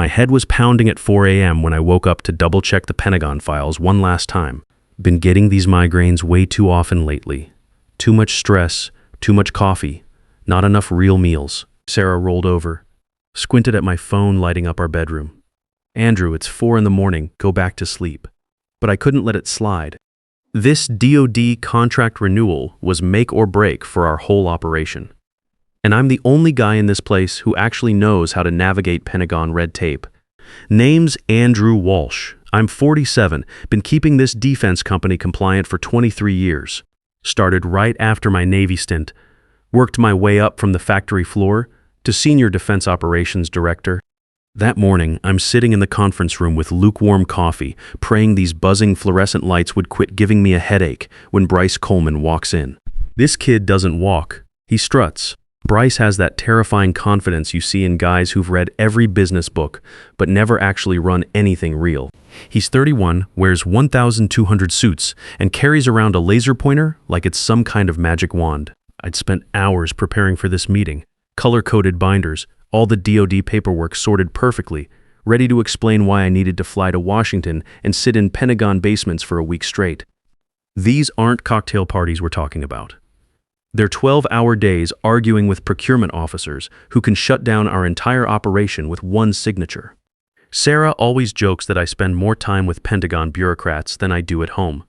My head was pounding at 4 a.m. when I woke up to double-check the Pentagon files one last time. Been getting these migraines way too often lately. Too much stress, too much coffee, not enough real meals. Sarah rolled over, squinted at my phone lighting up our bedroom. Andrew, it's 4 in the morning, go back to sleep. But I couldn't let it slide. This DoD contract renewal was make or break for our whole operation. And I'm the only guy in this place who actually knows how to navigate Pentagon red tape. Name's Andrew Walsh. I'm 47, been keeping this defense company compliant for 23 years. Started right after my Navy stint. Worked my way up from the factory floor to Senior Defense Operations Director. That morning, I'm sitting in the conference room with lukewarm coffee, praying these buzzing fluorescent lights would quit giving me a headache when Bryce Coleman walks in. This kid doesn't walk, he struts. Bryce has that terrifying confidence you see in guys who've read every business book, but never actually run anything real. He's 31, wears 1,200 suits, and carries around a laser pointer like it's some kind of magic wand. I'd spent hours preparing for this meeting. Color-coded binders, all the DoD paperwork sorted perfectly, ready to explain why I needed to fly to Washington and sit in Pentagon basements for a week straight. These aren't cocktail parties we're talking about. They're 12-hour days arguing with procurement officers who can shut down our entire operation with one signature. Sarah always jokes that I spend more time with Pentagon bureaucrats than I do at home.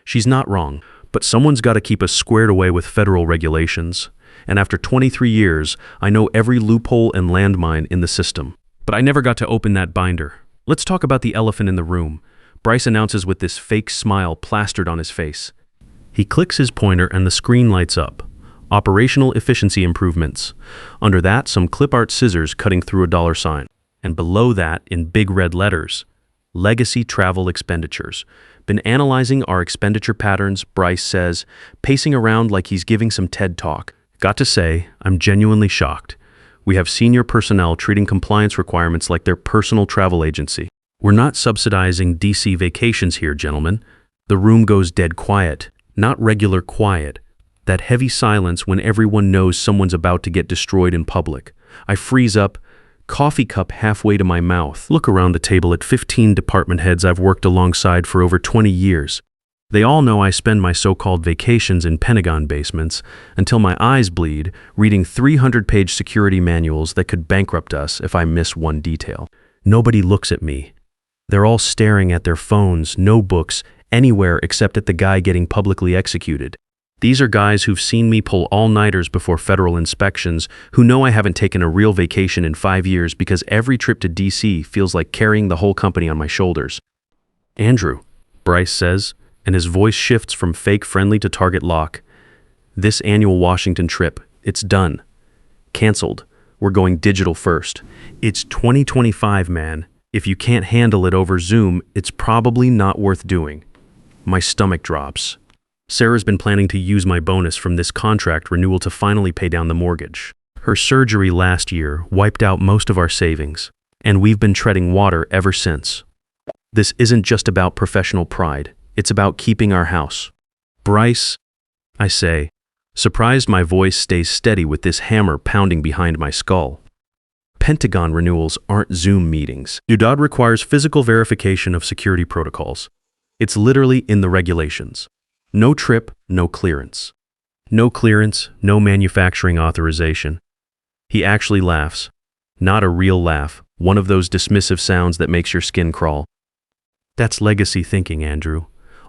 She's not wrong, but someone's got to keep us squared away with federal regulations. And after 23 years, I know every loophole and landmine in the system. But I never got to open that binder. Let's talk about the elephant in the room. Bryce announces with this fake smile plastered on his face. He clicks his pointer and the screen lights up. Operational efficiency improvements. Under that, some clip art scissors cutting through a dollar sign. And below that, in big red letters, legacy travel expenditures. Been analyzing our expenditure patterns, Bryce says, pacing around like he's giving some TED talk. Got to say, I'm genuinely shocked. We have senior personnel treating compliance requirements like their personal travel agency. We're not subsidizing DC vacations here, gentlemen. The room goes dead quiet, not regular quiet. That heavy silence when everyone knows someone's about to get destroyed in public. I freeze up, coffee cup halfway to my mouth. Look around the table at 15 department heads I've worked alongside for over 20 years. They all know I spend my so-called vacations in Pentagon basements until my eyes bleed, reading 300-page security manuals that could bankrupt us if I miss one detail. Nobody looks at me. They're all staring at their phones, no books, anywhere except at the guy getting publicly executed. These are guys who've seen me pull all-nighters before federal inspections, who know I haven't taken a real vacation in 5 years because every trip to DC feels like carrying the whole company on my shoulders. Andrew, Bryce says, and his voice shifts from fake friendly to target lock. This annual Washington trip, it's done. Canceled. We're going digital first. It's 2025, man. If you can't handle it over Zoom, it's probably not worth doing. My stomach drops. Sarah's been planning to use my bonus from this contract renewal to finally pay down the mortgage. Her surgery last year wiped out most of our savings, and we've been treading water ever since. This isn't just about professional pride. It's about keeping our house. Bryce, I say, surprised my voice stays steady with this hammer pounding behind my skull. Pentagon renewals aren't Zoom meetings. DoD requires physical verification of security protocols. It's literally in the regulations. No trip, no clearance. No clearance, no manufacturing authorization. He actually laughs. Not a real laugh, one of those dismissive sounds that makes your skin crawl. That's legacy thinking, Andrew.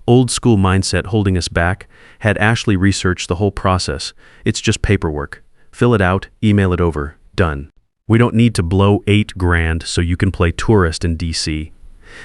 Old school mindset holding us back. Had Ashley researched the whole process. It's just paperwork. Fill it out, email it over. Done. We don't need to blow $8,000 so you can play tourist in DC.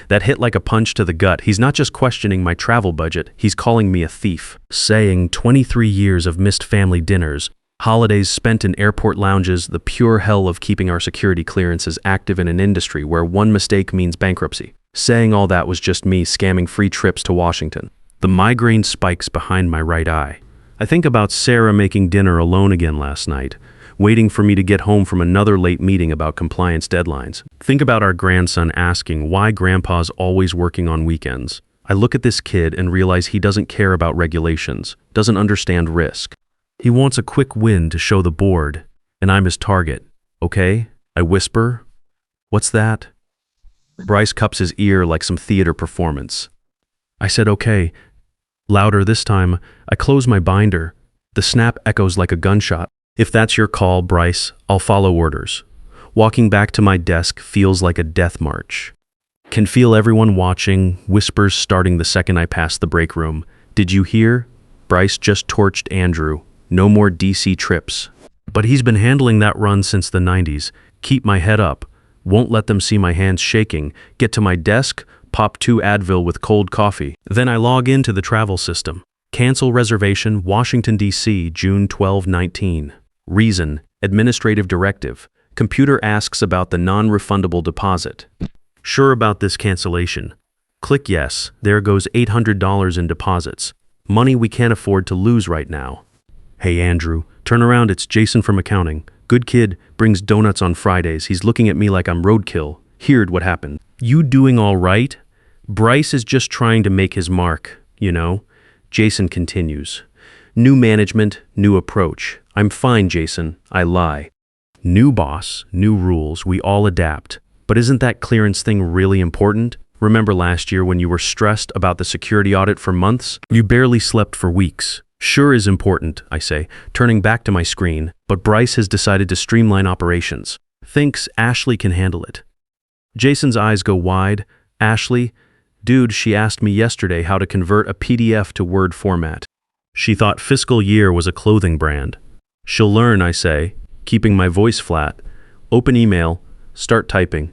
That hit like a punch to the gut. He's not just questioning my travel budget, he's calling me a thief. Saying 23 years of missed family dinners, holidays spent in airport lounges, the pure hell of keeping our security clearances active in an industry where one mistake means bankruptcy. Saying all that was just me scamming free trips to Washington. The migraine spikes behind my right eye. I think about Sarah making dinner alone again last night, waiting for me to get home from another late meeting about compliance deadlines. Think about our grandson asking why Grandpa's always working on weekends. I look at this kid and realize he doesn't care about regulations, doesn't understand risk. He wants a quick win to show the board, and I'm his target. Okay? I whisper. What's that? Bryce cups his ear like some theater performance. I said, okay. Louder this time. I close my binder. The snap echoes like a gunshot. If that's your call, Bryce, I'll follow orders. Walking back to my desk feels like a death march. Can feel everyone watching, whispers starting the second I pass the break room. Did you hear? Bryce just torched Andrew. No more DC trips. But he's been handling that run since the 90s. Keep my head up. Won't let them see my hands shaking. Get to my desk, pop 2 Advil with cold coffee. Then I log into the travel system. Cancel reservation, Washington, D.C., June 12/19. Reason, administrative directive. Computer asks about the non-refundable deposit. Sure about this cancellation. Click yes. There goes $800 in deposits. Money we can't afford to lose right now. Hey, Andrew, turn around. It's Jason from accounting. Good kid, brings donuts on Fridays. He's looking at me like I'm roadkill. Heard what happened. You doing all right? Bryce is just trying to make his mark, you know? Jason continues. New management, new approach. I'm fine, Jason. I lie. New boss, new rules. We all adapt. But isn't that clearance thing really important? Remember last year when you were stressed about the security audit for months? You barely slept for weeks. Sure is important, I say, turning back to my screen, but Bryce has decided to streamline operations. Thinks Ashley can handle it. Jason's eyes go wide. Ashley? Dude, she asked me yesterday how to convert a PDF to Word format. She thought fiscal year was a clothing brand. She'll learn, I say, keeping my voice flat. Open email, start typing.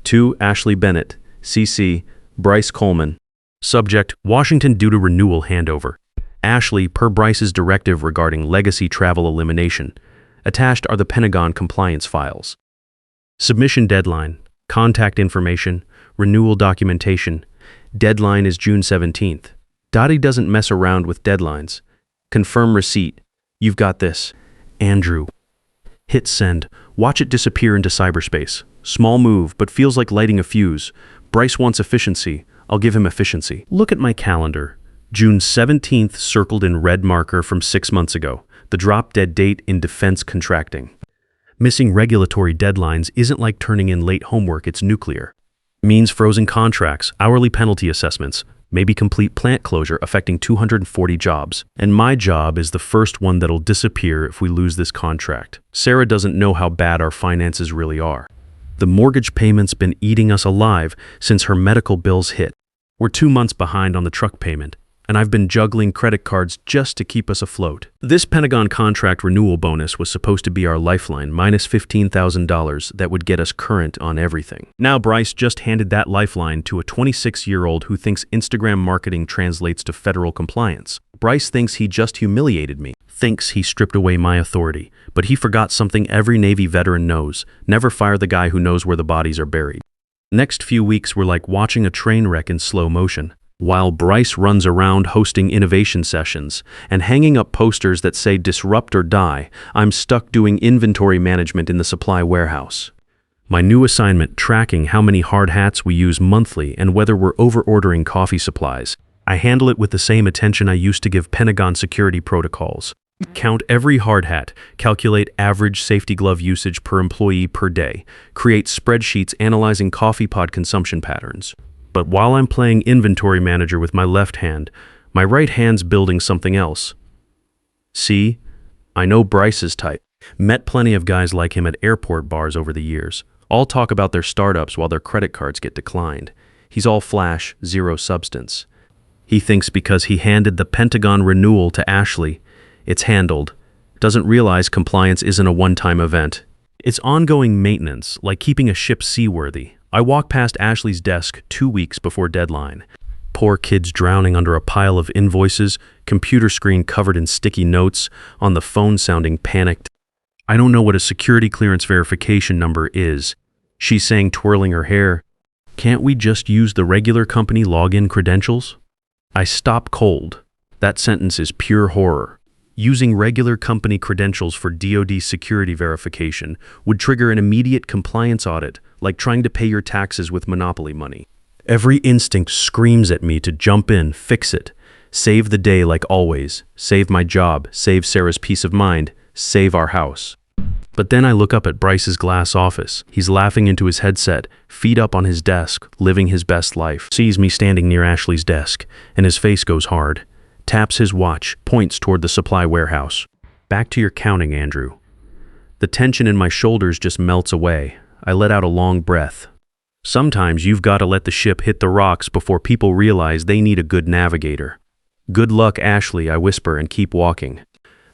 To Ashley Bennett, CC, Bryce Coleman. Subject, Washington due to renewal handover. Ashley, per Bryce's directive regarding legacy travel elimination. Attached are the Pentagon compliance files. Submission deadline, contact information, renewal documentation. Deadline is June 17th. Dottie doesn't mess around with deadlines. Confirm receipt. You've got this. Andrew. Hit send. Watch it disappear into cyberspace. Small move, but feels like lighting a fuse. Bryce wants efficiency. I'll give him efficiency. Look at my calendar. June 17th circled in red marker from 6 months ago. The drop-dead date in defense contracting. Missing regulatory deadlines isn't like turning in late homework, it's nuclear. Means frozen contracts, hourly penalty assessments, maybe complete plant closure affecting 240 jobs. And my job is the first one that'll disappear if we lose this contract. Sarah doesn't know how bad our finances really are. The mortgage payment's been eating us alive since her medical bills hit. We're 2 months behind on the truck payment, and I've been juggling credit cards just to keep us afloat. This Pentagon contract renewal bonus was supposed to be our lifeline, minus $15,000 that would get us current on everything. Now Bryce just handed that lifeline to a 26-year-old who thinks Instagram marketing translates to federal compliance. Bryce thinks he just humiliated me, thinks he stripped away my authority, but he forgot something every Navy veteran knows: never fire the guy who knows where the bodies are buried. Next few weeks were like watching a train wreck in slow motion. While Bryce runs around hosting innovation sessions and hanging up posters that say disrupt or die, I'm stuck doing inventory management in the supply warehouse. My new assignment, tracking how many hard hats we use monthly and whether we're over-ordering coffee supplies. I handle it with the same attention I used to give Pentagon security protocols. Count every hard hat, calculate average safety glove usage per employee per day, create spreadsheets analyzing coffee pod consumption patterns. But while I'm playing inventory manager with my left hand, my right hand's building something else. See, I know Bryce's type. Met plenty of guys like him at airport bars over the years. All talk about their startups while their credit cards get declined. He's all flash, zero substance. He thinks because he handed the Pentagon renewal to Ashley, it's handled. Doesn't realize compliance isn't a one-time event. It's ongoing maintenance, like keeping a ship seaworthy. I walk past Ashley's desk 2 weeks before deadline. Poor kid's drowning under a pile of invoices, computer screen covered in sticky notes, on the phone sounding panicked. I don't know what a security clearance verification number is. She's saying, twirling her hair, can't we just use the regular company login credentials? I stop cold. That sentence is pure horror. Using regular company credentials for DoD security verification would trigger an immediate compliance audit, like trying to pay your taxes with monopoly money. Every instinct screams at me to jump in, fix it, save the day like always, save my job, save Sarah's peace of mind, save our house. But then I look up at Bryce's glass office. He's laughing into his headset, feet up on his desk, living his best life. Sees me standing near Ashley's desk, and his face goes hard. Taps his watch, points toward the supply warehouse. Back to your counting, Andrew. The tension in my shoulders just melts away. I let out a long breath. Sometimes you've got to let the ship hit the rocks before people realize they need a good navigator. Good luck, Ashley, I whisper and keep walking.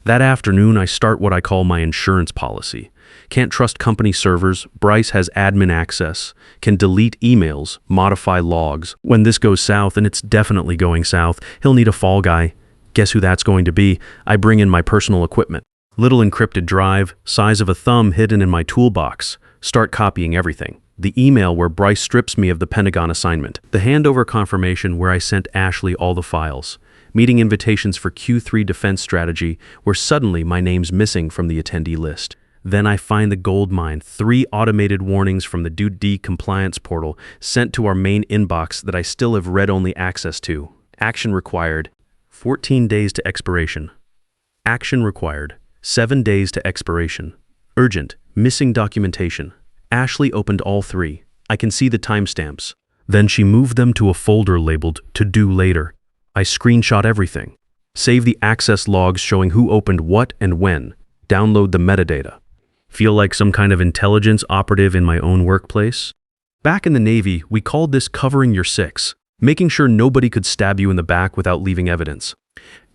That afternoon, I start what I call my insurance policy. Can't trust company servers. Bryce has admin access, can delete emails, modify logs. When this goes south, and it's definitely going south, he'll need a fall guy. Guess who that's going to be? I bring in my personal equipment. Little encrypted drive, size of a thumb hidden in my toolbox. Start copying everything. The email where Bryce strips me of the Pentagon assignment. The handover confirmation where I sent Ashley all the files. Meeting invitations for Q3 defense strategy where suddenly my name's missing from the attendee list. Then I find the gold mine, 3 automated warnings from the Due D compliance portal sent to our main inbox that I still have read-only access to. Action required, 14 days to expiration. Action required, 7 days to expiration. Urgent, missing documentation. Ashley opened all 3. I can see the timestamps. Then she moved them to a folder labeled To Do Later. I screenshot everything. Save the access logs showing who opened what and when. Download the metadata. Feel like some kind of intelligence operative in my own workplace? Back in the Navy, we called this covering your 6, making sure nobody could stab you in the back without leaving evidence.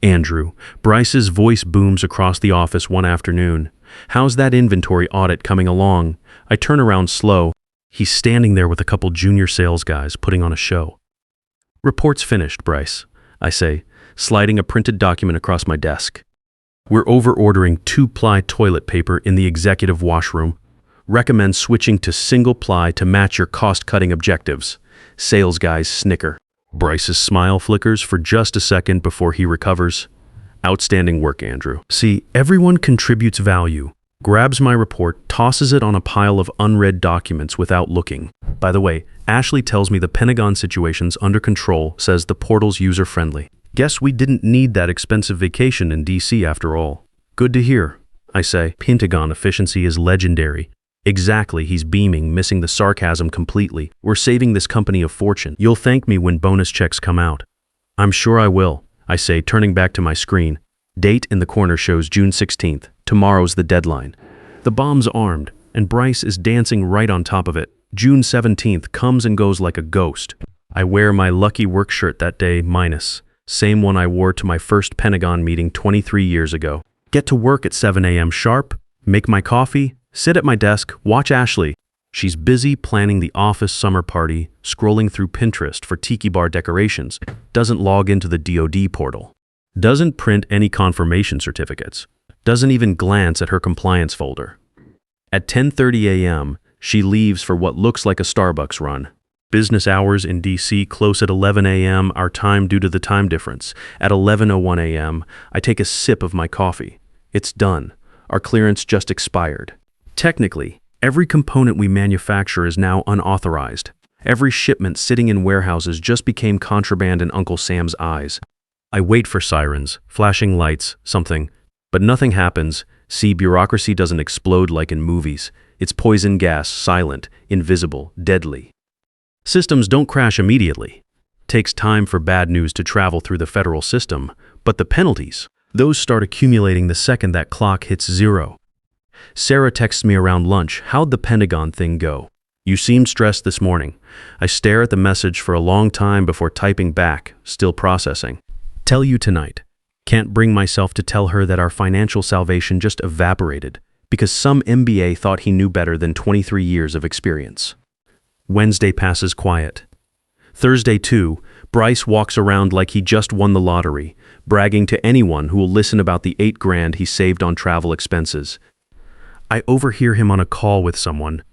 Andrew, Bryce's voice booms across the office one afternoon. How's that inventory audit coming along? I turn around slow. He's standing there with a couple junior sales guys putting on a show. Report's finished, Bryce, I say, sliding a printed document across my desk. We're over-ordering 2-ply toilet paper in the executive washroom. Recommend switching to single-ply to match your cost-cutting objectives. Sales guys snicker. Bryce's smile flickers for just a second before he recovers. Outstanding work, Andrew. See, everyone contributes value. Grabs my report, tosses it on a pile of unread documents without looking. By the way, Ashley tells me the Pentagon situation's under control, says the portal's user-friendly. Guess we didn't need that expensive vacation in DC after all. Good to hear, I say. Pentagon efficiency is legendary. Exactly, he's beaming, missing the sarcasm completely. We're saving this company a fortune. You'll thank me when bonus checks come out. I'm sure I will, I say, turning back to my screen. Date in the corner shows June 16th. Tomorrow's the deadline. The bomb's armed, and Bryce is dancing right on top of it. June 17th comes and goes like a ghost. I wear my lucky work shirt that day, minus. Same one I wore to my first Pentagon meeting 23 years ago. Get to work at 7 a.m. sharp, make my coffee, sit at my desk, watch Ashley. She's busy planning the office summer party, scrolling through Pinterest for tiki bar decorations, doesn't log into the DoD portal, doesn't print any confirmation certificates, doesn't even glance at her compliance folder. At 10:30 a.m., she leaves for what looks like a Starbucks run. Business hours in DC close at 11 a.m. our time due to the time difference. At 11:01 a.m., I take a sip of my coffee. It's done. Our clearance just expired. Technically, every component we manufacture is now unauthorized. Every shipment sitting in warehouses just became contraband in Uncle Sam's eyes. I wait for sirens, flashing lights, something. But nothing happens. See, bureaucracy doesn't explode like in movies. It's poison gas, silent, invisible, deadly. Systems don't crash immediately. Takes time for bad news to travel through the federal system, but the penalties, those start accumulating the second that clock hits 0. Sarah texts me around lunch, how'd the Pentagon thing go? You seemed stressed this morning. I stare at the message for a long time before typing back, still processing. Tell you tonight. Can't bring myself to tell her that our financial salvation just evaporated because some MBA thought he knew better than 23 years of experience. Wednesday passes quiet. Thursday too, Bryce walks around like he just won the lottery, bragging to anyone who will listen about the $8,000 he saved on travel expenses. I overhear him on a call with someone,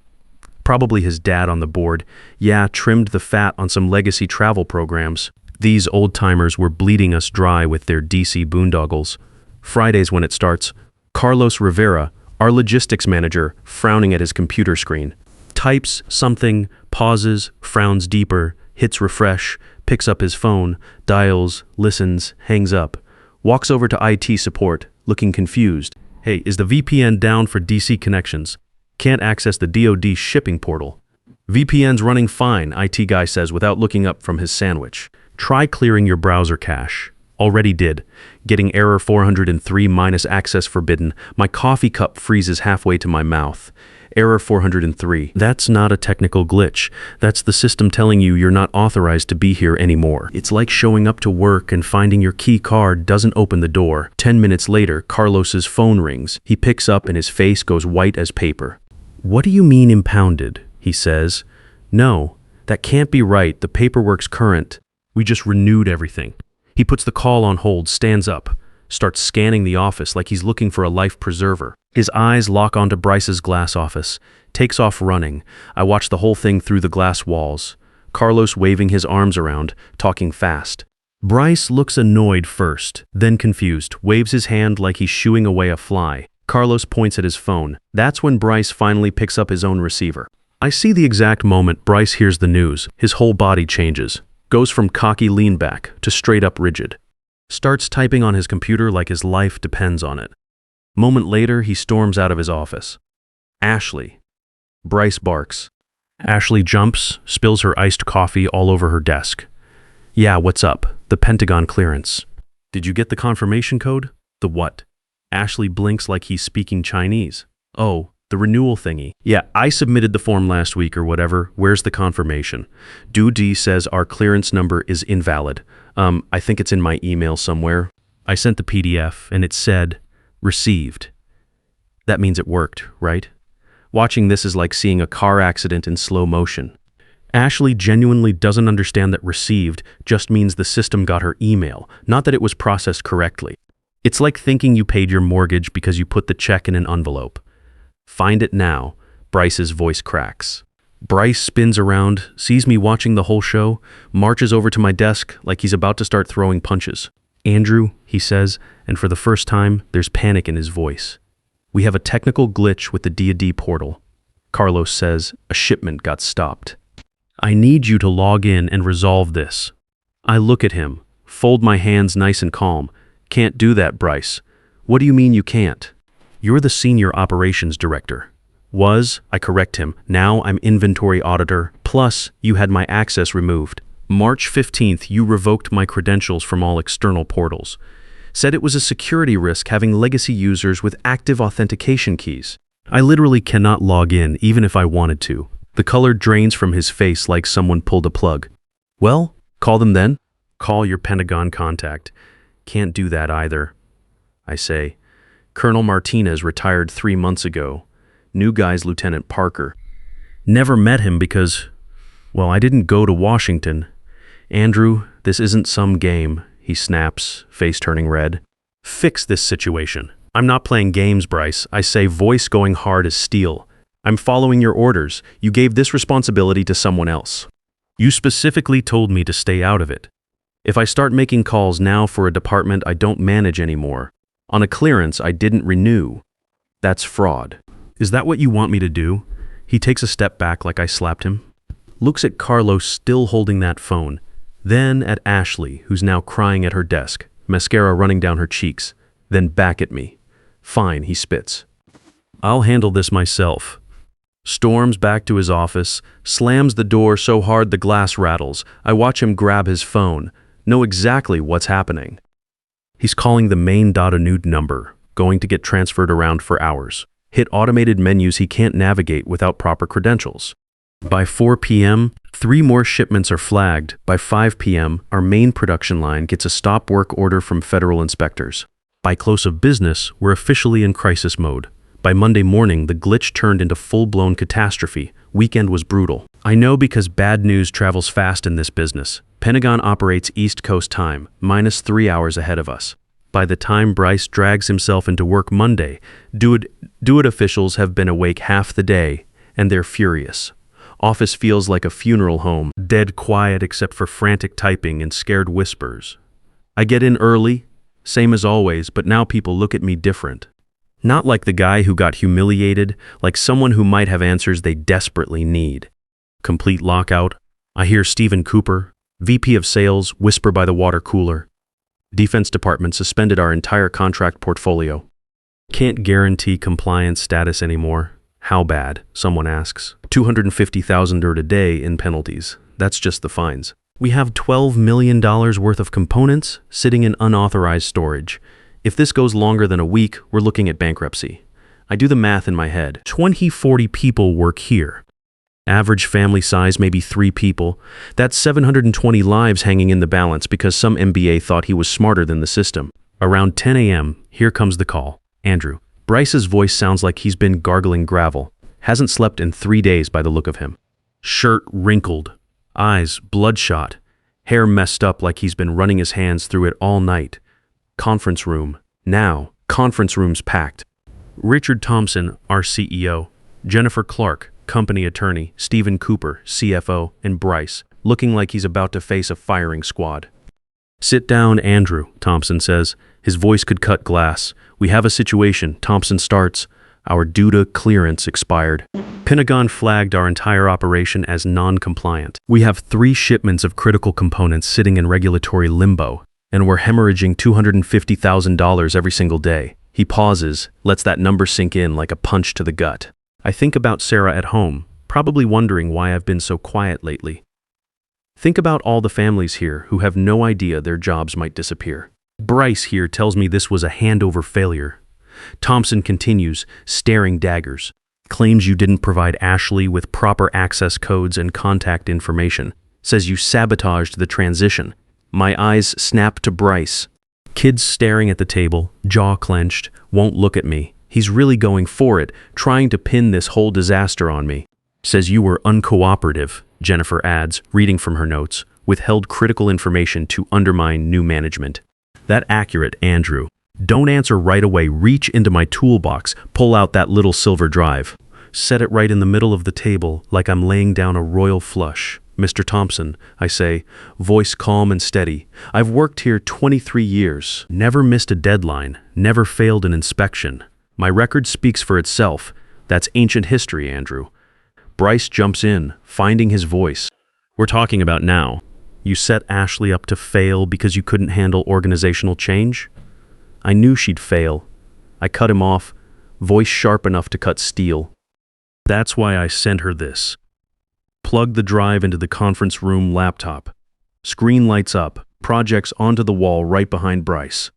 probably his dad on the board. Yeah, trimmed the fat on some legacy travel programs. These old-timers were bleeding us dry with their DC boondoggles. Fridays when it starts, Carlos Rivera, our logistics manager, frowning at his computer screen. Types something, pauses, frowns deeper, hits refresh, picks up his phone, dials, listens, hangs up, walks over to IT support, looking confused. Hey, is the VPN down for DC connections? Can't access the DoD shipping portal. VPN's running fine, IT guy says without looking up from his sandwich. Try clearing your browser cache. Already did. Getting error 403 minus access forbidden. My coffee cup freezes halfway to my mouth. Error 403. That's not a technical glitch. That's the system telling you you're not authorized to be here anymore. It's like showing up to work and finding your key card doesn't open the door. 10 minutes later, Carlos's phone rings. He picks up and his face goes white as paper. What do you mean impounded? He says. No, that can't be right. The paperwork's current. We just renewed everything. He puts the call on hold, stands up, starts scanning the office like he's looking for a life preserver. His eyes lock onto Bryce's glass office, takes off running. I watch the whole thing through the glass walls. Carlos waving his arms around, talking fast. Bryce looks annoyed first, then confused, waves his hand like he's shooing away a fly. Carlos points at his phone. That's when Bryce finally picks up his own receiver. I see the exact moment Bryce hears the news. His whole body changes. Goes from cocky lean back to straight up rigid. Starts typing on his computer like his life depends on it. Moment later, he storms out of his office. Ashley. Bryce barks. Ashley jumps, spills her iced coffee all over her desk. Yeah, what's up? The Pentagon clearance. Did you get the confirmation code? The what? Ashley blinks like he's speaking Chinese. Oh, the renewal thingy. Yeah, I submitted the form last week or whatever. Where's the confirmation? DoD says our clearance number is invalid. I think it's in my email somewhere. I sent the PDF and it said, received. That means it worked, right? Watching this is like seeing a car accident in slow motion. Ashley genuinely doesn't understand that received just means the system got her email, not that it was processed correctly. It's like thinking you paid your mortgage because you put the check in an envelope. Find it now. Bryce's voice cracks. Bryce spins around, sees me watching the whole show, marches over to my desk like he's about to start throwing punches. Andrew, he says, and for the first time, there's panic in his voice. We have a technical glitch with the DoD portal. Carlos says, a shipment got stopped. I need you to log in and resolve this. I look at him, fold my hands nice and calm. Can't do that, Bryce. What do you mean you can't? You're the senior operations director. I correct him. Now I'm inventory auditor. Plus, you had my access removed. March 15th, you revoked my credentials from all external portals. Said it was a security risk having legacy users with active authentication keys. I literally cannot log in even if I wanted to. The color drains from his face like someone pulled a plug. Well, call them then. Call your Pentagon contact. Can't do that either. I say. Colonel Martinez retired 3 months ago. New guy's Lieutenant Parker. Never met him because, well, I didn't go to Washington. Andrew, this isn't some game, he snaps, face turning red. Fix this situation. I'm not playing games, Bryce. I say, voice going hard as steel. I'm following your orders. You gave this responsibility to someone else. You specifically told me to stay out of it. If I start making calls now for a department I don't manage anymore, on a clearance I didn't renew, that's fraud. Is that what you want me to do? He takes a step back like I slapped him. Looks at Carlos still holding that phone. Then at Ashley, who's now crying at her desk, mascara running down her cheeks. Then back at me. Fine, he spits. I'll handle this myself. Storms back to his office, slams the door so hard the glass rattles. I watch him grab his phone, know exactly what's happening. He's calling the main .nude number, going to get transferred around for hours. Hit automated menus he can't navigate without proper credentials. By 4 p.m., 3 more shipments are flagged. By 5 p.m., our main production line gets a stop work order from federal inspectors. By close of business, we're officially in crisis mode. By Monday morning, the glitch turned into full-blown catastrophe. Weekend was brutal. I know because bad news travels fast in this business. Pentagon operates East Coast time, minus 3 hours ahead of us. By the time Bryce drags himself into work Monday, do it officials have been awake half the day, and they're furious. Office feels like a funeral home, dead quiet except for frantic typing and scared whispers. I get in early, same as always, but now people look at me different. Not like the guy who got humiliated, like someone who might have answers they desperately need. Complete lockout. I hear Stephen Cooper, VP of Sales, whisper by the water cooler. Defense Department suspended our entire contract portfolio. Can't guarantee compliance status anymore. How bad? Someone asks. $250,000 a day in penalties. That's just the fines. We have $12 million worth of components sitting in unauthorized storage. If this goes longer than a week, we're looking at bankruptcy. I do the math in my head. 40 people work here. Average family size, maybe 3 people. That's 720 lives hanging in the balance because some MBA thought he was smarter than the system. Around 10 a.m., here comes the call. Andrew. Bryce's voice sounds like he's been gargling gravel. Hasn't slept in 3 days by the look of him. Shirt wrinkled. Eyes bloodshot. Hair messed up like he's been running his hands through it all night. Conference room. Now, conference room's packed. Richard Thompson, our CEO. Jennifer Clark, company attorney. Stephen Cooper, CFO. And Bryce, looking like he's about to face a firing squad. Sit down, Andrew, Thompson says. His voice could cut glass. We have a situation. Thompson starts. Our DUTA clearance expired. Pentagon flagged our entire operation as non-compliant. We have 3 shipments of critical components sitting in regulatory limbo, and we're hemorrhaging $250,000 every single day. He pauses, lets that number sink in like a punch to the gut. I think about Sarah at home, probably wondering why I've been so quiet lately. Think about all the families here who have no idea their jobs might disappear. Bryce here tells me this was a handover failure. Thompson continues, staring daggers. Claims you didn't provide Ashley with proper access codes and contact information. Says you sabotaged the transition. My eyes snap to Bryce. Kids staring at the table, jaw clenched, won't look at me. He's really going for it, trying to pin this whole disaster on me. Says you were uncooperative, Jennifer adds, reading from her notes, withheld critical information to undermine new management. That accurate, Andrew. Don't answer right away. Reach into my toolbox, pull out that little silver drive. Set it right in the middle of the table, like I'm laying down a royal flush. Mr. Thompson, I say, voice calm and steady. I've worked here 23 years, never missed a deadline, never failed an inspection. My record speaks for itself. That's ancient history, Andrew. Bryce jumps in, finding his voice. We're talking about now. You set Ashley up to fail because you couldn't handle organizational change? I knew she'd fail. I cut him off, voice sharp enough to cut steel. That's why I sent her this. Plug the drive into the conference room laptop. Screen lights up, projects onto the wall right behind Bryce.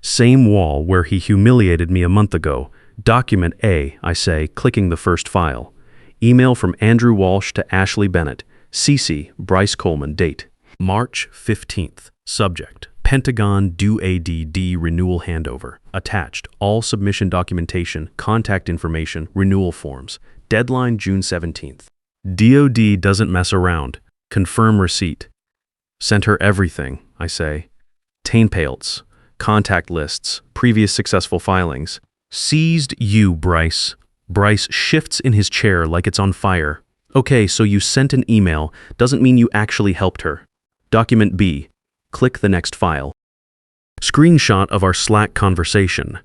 Same wall where he humiliated me a month ago. Document A, I say, clicking the first file. Email from Andrew Walsh to Ashley Bennett. CC, Bryce Coleman. Date, March 15th. Subject, Pentagon due ADD renewal handover. Attached, all submission documentation, contact information, renewal forms. Deadline, June 17th. DOD doesn't mess around. Confirm receipt. Sent her everything, I say. Tainpales, contact lists, previous successful filings. Seized you, Bryce. Bryce shifts in his chair like it's on fire. Okay, so you sent an email. Doesn't mean you actually helped her. Document B. Click the next file. Screenshot of our Slack conversation.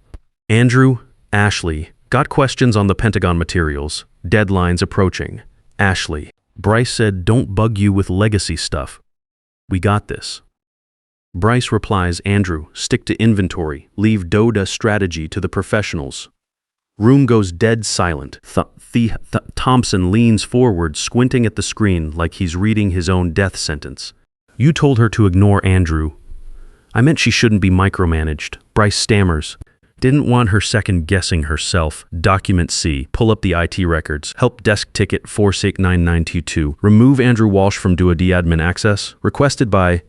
Andrew, Ashley, got questions on the Pentagon materials. Deadlines approaching. Ashley, Bryce said don't bug you with legacy stuff. We got this. Bryce replies, Andrew, stick to inventory. Leave DODA strategy to the professionals. Room goes dead silent. Thompson leans forward, squinting at the screen like he's reading his own death sentence. You told her to ignore Andrew. I meant she shouldn't be micromanaged. Bryce stammers. Didn't want her second-guessing herself. Document C. Pull up the IT records. Help desk ticket 469922. Remove Andrew Walsh from DOD admin access. Requested by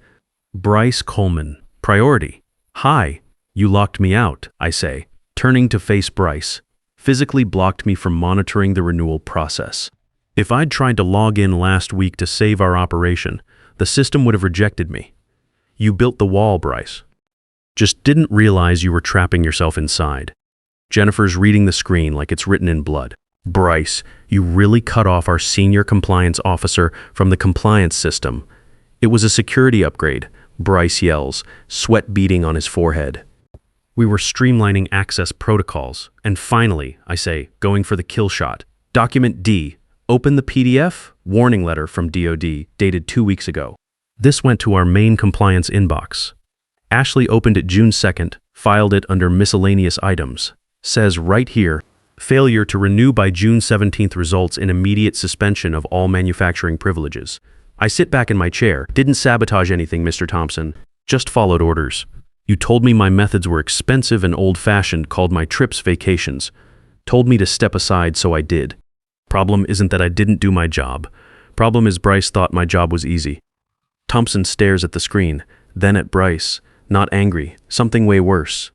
Bryce Coleman. Priority. Hi. You locked me out, I say, turning to face Bryce. Physically blocked me from monitoring the renewal process. If I'd tried to log in last week to save our operation, the system would have rejected me. You built the wall, Bryce. Just didn't realize you were trapping yourself inside. Jennifer's reading the screen like it's written in blood. Bryce, you really cut off our senior compliance officer from the compliance system. It was a security upgrade, Bryce yells, sweat beading on his forehead. We were streamlining access protocols, and finally, I say, going for the kill shot. Document D. Open the PDF, warning letter from DOD, dated 2 weeks ago. This went to our main compliance inbox. Ashley opened it June 2nd, Filed it under miscellaneous items. Says right here, failure to renew by June 17th results in immediate suspension of all manufacturing privileges. I sit back in my chair. Didn't sabotage anything, Mr. Thompson. Just followed orders. You told me my methods were expensive and old-fashioned, called my trips vacations. Told me to step aside, so I did. Problem isn't that I didn't do my job. Problem is Bryce thought my job was easy. Thompson stares at the screen, then at Bryce, not angry, something way worse.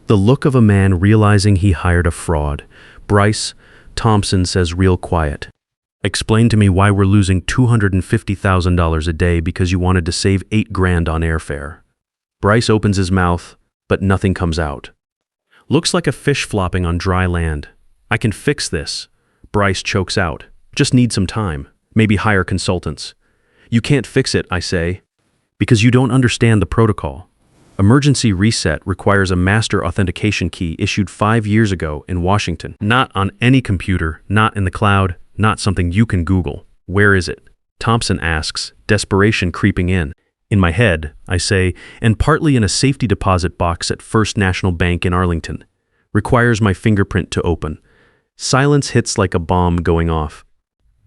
The look of a man realizing he hired a fraud. Bryce, Thompson says real quiet. Explain to me why we're losing $250,000 a day because you wanted to save $8 grand on airfare. Bryce opens his mouth, but nothing comes out. Looks like a fish flopping on dry land. I can fix this. Bryce chokes out. Just need some time. Maybe hire consultants. You can't fix it, I say, because you don't understand the protocol. Emergency reset requires a master authentication key issued 5 years ago in Washington. Not on any computer, not in the cloud, not something you can Google. Where is it? Thompson asks, desperation creeping in. In my head, I say, and partly in a safety deposit box at First National Bank in Arlington. Requires my fingerprint to open. Silence hits like a bomb going off.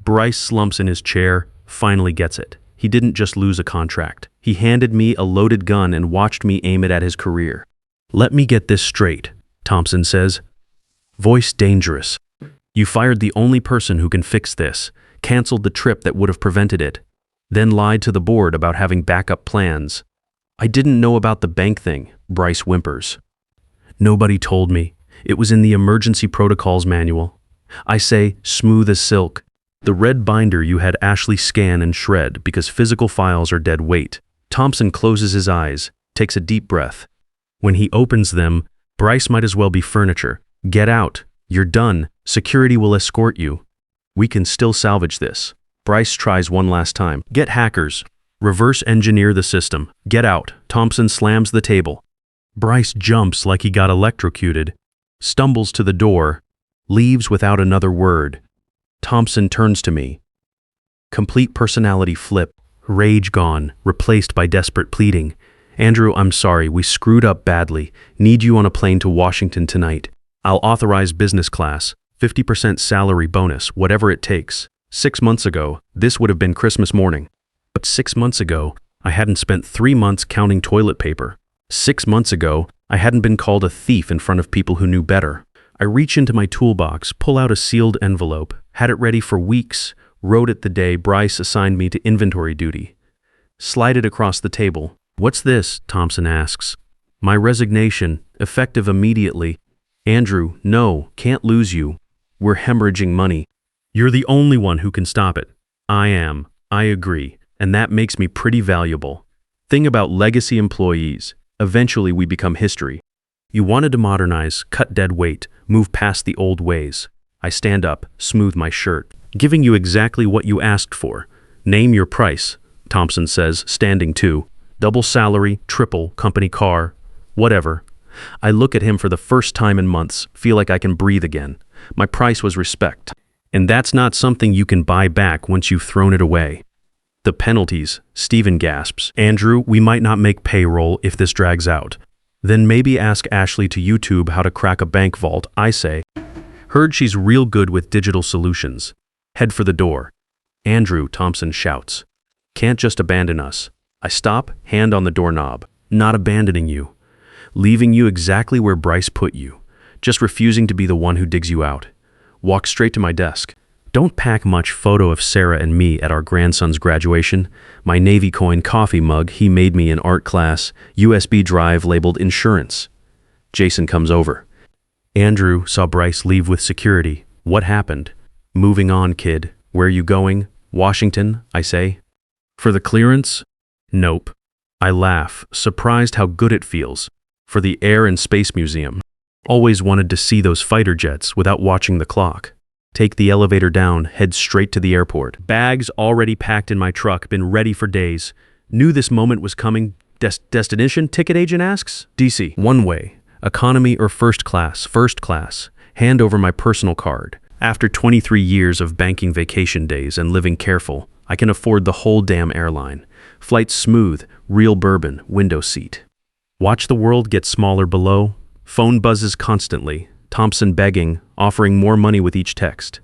Bryce slumps in his chair, finally gets it. He didn't just lose a contract. He handed me a loaded gun and watched me aim it at his career. Let me get this straight, Thompson says. Voice dangerous. You fired the only person who can fix this, canceled the trip that would have prevented it, then lied to the board about having backup plans. I didn't know about the bank thing, Bryce whimpers. Nobody told me. It was in the emergency protocols manual. I say, smooth as silk. The red binder you had Ashley scan and shred because physical files are dead weight. Thompson closes his eyes, takes a deep breath. When he opens them, Bryce might as well be furniture. Get out. You're done. Security will escort you. We can still salvage this. Bryce tries one last time. Get hackers. Reverse engineer the system. Get out. Thompson slams the table. Bryce jumps like he got electrocuted, stumbles to the door, leaves without another word. Thompson turns to me. Complete personality flip, rage gone, replaced by desperate pleading. Andrew, I'm sorry, we screwed up badly. Need you on a plane to Washington tonight. I'll authorize business class, 50% salary bonus, whatever it takes. 6 months ago, this would have been Christmas morning. But 6 months ago, I hadn't spent 3 months counting toilet paper. 6 months ago, I hadn't been called a thief in front of people who knew better. I reach into my toolbox, pull out a sealed envelope, had it ready for weeks, wrote it the day Bryce assigned me to inventory duty. Slide it across the table. What's this? Thompson asks. My resignation, effective immediately. Andrew, no, can't lose you. We're hemorrhaging money. You're the only one who can stop it. I am. I agree. And that makes me pretty valuable. Thing about legacy employees. Eventually we become history. You wanted to modernize, cut dead weight, move past the old ways. I stand up, smooth my shirt. Giving you exactly what you asked for. Name your price, Thompson says, standing too. Double salary, triple, company car, whatever. I look at him for the first time in months, feel like I can breathe again. My price was respect. And that's not something you can buy back once you've thrown it away. The penalties, Stephen gasps. Andrew, we might not make payroll if this drags out. Then maybe ask Ashley to YouTube how to crack a bank vault, I say. Heard she's real good with digital solutions. Head for the door. Andrew, Thompson shouts. Can't just abandon us. I stop, hand on the doorknob. Not abandoning you. Leaving you exactly where Bryce put you. Just refusing to be the one who digs you out. Walk straight to my desk. Don't pack much photo of Sarah and me at our grandson's graduation. My Navy coin coffee mug he made me in art class, USB drive labeled insurance. Jason comes over. Andrew saw Bryce leave with security. What happened? Moving on, kid. Where you going? Washington, I say. For the clearance? Nope. I laugh, surprised how good it feels. For the Air and Space Museum. Always wanted to see those fighter jets without watching the clock. Take the elevator down, head straight to the airport. Bags already packed in my truck, been ready for days. Knew this moment was coming. Destination, ticket agent asks? DC. One way. Economy or first class? First class. Hand over my personal card. After 23 years of banking vacation days and living careful, I can afford the whole damn airline. Flight smooth, real bourbon, window seat. Watch the world get smaller below. Phone buzzes constantly. Thompson begging, offering more money with each text.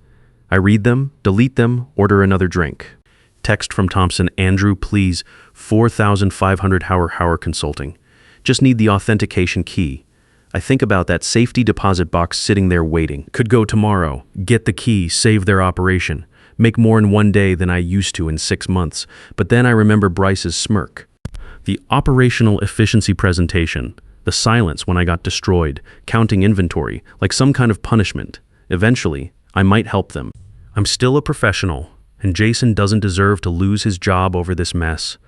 I read them, delete them, order another drink. Text from Thompson, Andrew, please, 4,500 Hauer Consulting. Just need the authentication key. I think about that safety deposit box sitting there waiting. Could go tomorrow. Get the key, save their operation. Make more in one day than I used to in 6 months. But then I remember Bryce's smirk. The operational efficiency presentation. The silence when I got destroyed. Counting inventory, like some kind of punishment. Eventually, I might help them. I'm still a professional, and Jason doesn't deserve to lose his job over this mess.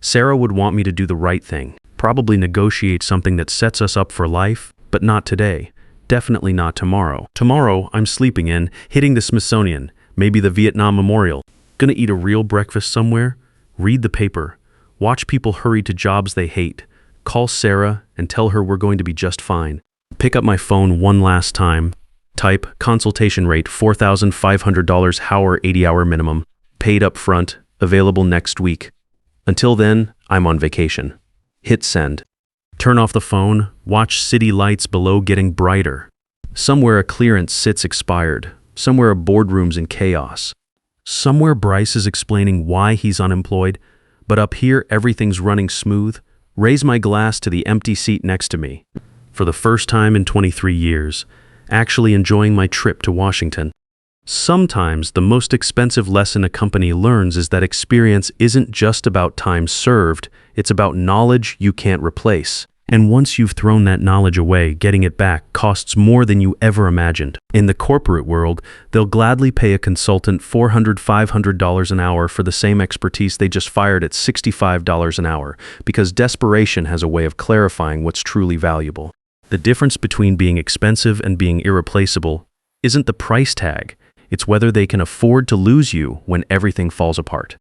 Sarah would want me to do the right thing. Probably negotiate something that sets us up for life, but not today. Definitely not tomorrow. Tomorrow, I'm sleeping in, hitting the Smithsonian, maybe the Vietnam Memorial. Gonna eat a real breakfast somewhere? Read the paper. Watch people hurry to jobs they hate. Call Sarah and tell her we're going to be just fine. Pick up my phone one last time. Type, consultation rate, $4,500 Hauer 80-hour minimum. Paid up front, available next week. Until then, I'm on vacation. Hit send. Turn off the phone, watch city lights below getting brighter. Somewhere a clearance sits expired. Somewhere a boardroom's in chaos. Somewhere Bryce is explaining why he's unemployed, but up here everything's running smooth. Raise my glass to the empty seat next to me. For the first time in 23 years, actually enjoying my trip to Washington. Sometimes the most expensive lesson a company learns is that experience isn't just about time served, it's about knowledge you can't replace. And once you've thrown that knowledge away, getting it back costs more than you ever imagined. In the corporate world, they'll gladly pay a consultant $400–500 an hour for the same expertise they just fired at $65 an hour, because desperation has a way of clarifying what's truly valuable. The difference between being expensive and being irreplaceable isn't the price tag, it's whether they can afford to lose you when everything falls apart.